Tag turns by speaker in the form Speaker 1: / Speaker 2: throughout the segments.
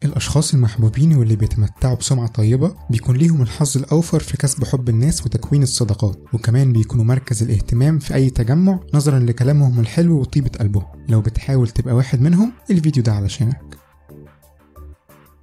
Speaker 1: الأشخاص المحبوبين واللي بيتمتعوا بسمعة طيبة بيكون ليهم الحظ الأوفر في كسب حب الناس وتكوين الصداقات، وكمان بيكونوا مركز الاهتمام في أي تجمع نظرا لكلامهم الحلو وطيبة قلبهم. لو بتحاول تبقى واحد منهم الفيديو ده علشانك.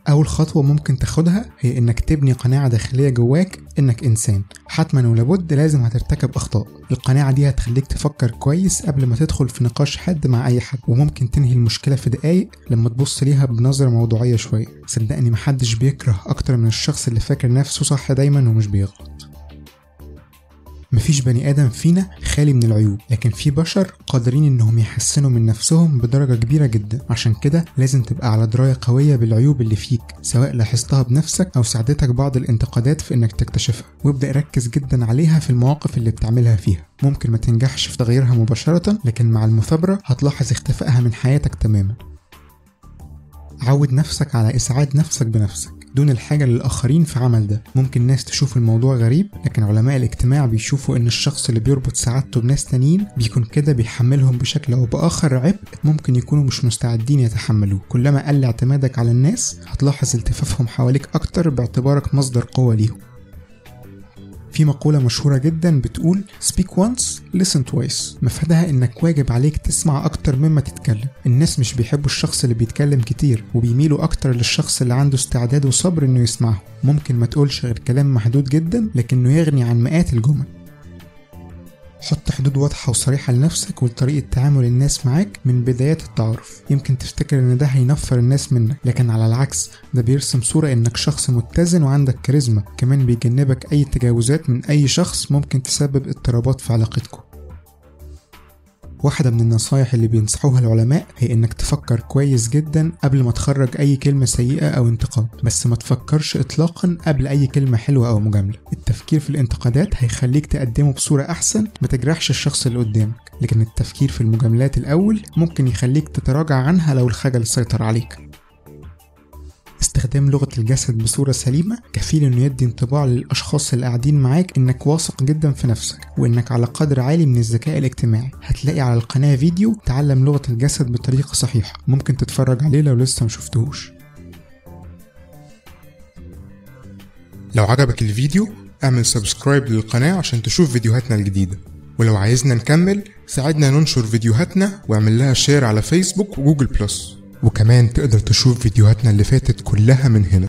Speaker 1: أول خطوة ممكن تاخدها هي إنك تبني قناعة داخلية جواك إنك إنسان، حتما ولابد لازم هترتكب أخطاء. القناعة دي هتخليك تفكر كويس قبل ما تدخل في نقاش حاد مع أي حد، وممكن تنهي المشكلة في دقايق لما تبص ليها بنظرة موضوعية شوية. صدقني محدش بيكره أكتر من الشخص اللي فاكر نفسه صح دايما ومش بيغلط. مفيش بني آدم فينا خالي من العيوب، لكن في بشر قادرين انهم يحسنوا من نفسهم بدرجة كبيرة جدا. عشان كده لازم تبقى على دراية قوية بالعيوب اللي فيك، سواء لاحظتها بنفسك او ساعدتك بعض الانتقادات في انك تكتشفها، وابدأ ركز جدا عليها في المواقف اللي بتعملها فيها. ممكن ما تنجحش في تغييرها مباشرة، لكن مع المثابرة هتلاحظ اختفائها من حياتك تماما. عود نفسك على إسعاد نفسك بنفسك دون الحاجة للآخرين في عمل ده. ممكن ناس تشوف الموضوع غريب، لكن علماء الاجتماع بيشوفوا إن الشخص اللي بيربط سعادته بناس تانيين بيكون كده بيحملهم بشكل أو بآخر عبء ممكن يكونوا مش مستعدين يتحملوه. كلما قل اعتمادك على الناس هتلاحظ التفافهم حواليك أكتر باعتبارك مصدر قوة ليهم. في مقولة مشهورة جدا بتقول speak once listen twice، مفادها انك واجب عليك تسمع اكتر مما تتكلم. الناس مش بيحبوا الشخص اللي بيتكلم كتير، وبيميلوا اكتر للشخص اللي عنده استعداد وصبر انه يسمعه. ممكن ما تقولش غير كلام محدود جدا لكنه يغني عن مئات الجمل. حط حدود واضحة وصريحة لنفسك ولطريقة تعامل الناس معاك من بدايات التعارف. يمكن تفتكر ان ده هينفر الناس منك، لكن على العكس ده بيرسم صورة انك شخص متزن وعندك كاريزما. كمان بيجنبك اي تجاوزات من اي شخص ممكن تسبب اضطرابات في علاقتكم. واحدة من النصايح اللي بينصحوها العلماء هي انك تفكر كويس جدا قبل ما تخرج اي كلمة سيئة او انتقاد، بس ما تفكرش اطلاقا قبل اي كلمة حلوة او مجاملة. التفكير في الانتقادات هيخليك تقدمه بصورة احسن ما تجرحش الشخص اللي قدامك، لكن التفكير في المجاملات الاول ممكن يخليك تتراجع عنها لو الخجل سيطر عليك. استخدام لغة الجسد بصورة سليمة كفيل انه يدي انطباع للاشخاص اللي قاعدين معاك انك واثق جدا في نفسك وانك على قدر عالي من الذكاء الاجتماعي. هتلاقي على القناة فيديو تعلم لغة الجسد بطريقة صحيحة، ممكن تتفرج عليه لو لسه مشوفتهوش.
Speaker 2: لو عجبك الفيديو اعمل سبسكرايب للقناة عشان تشوف فيديوهاتنا الجديدة، ولو عايزنا نكمل ساعدنا ننشر فيديوهاتنا واعمل لها شير على فيسبوك وجوجل بلس، وكمان تقدر تشوف فيديوهاتنا اللي فاتت كلها من هنا.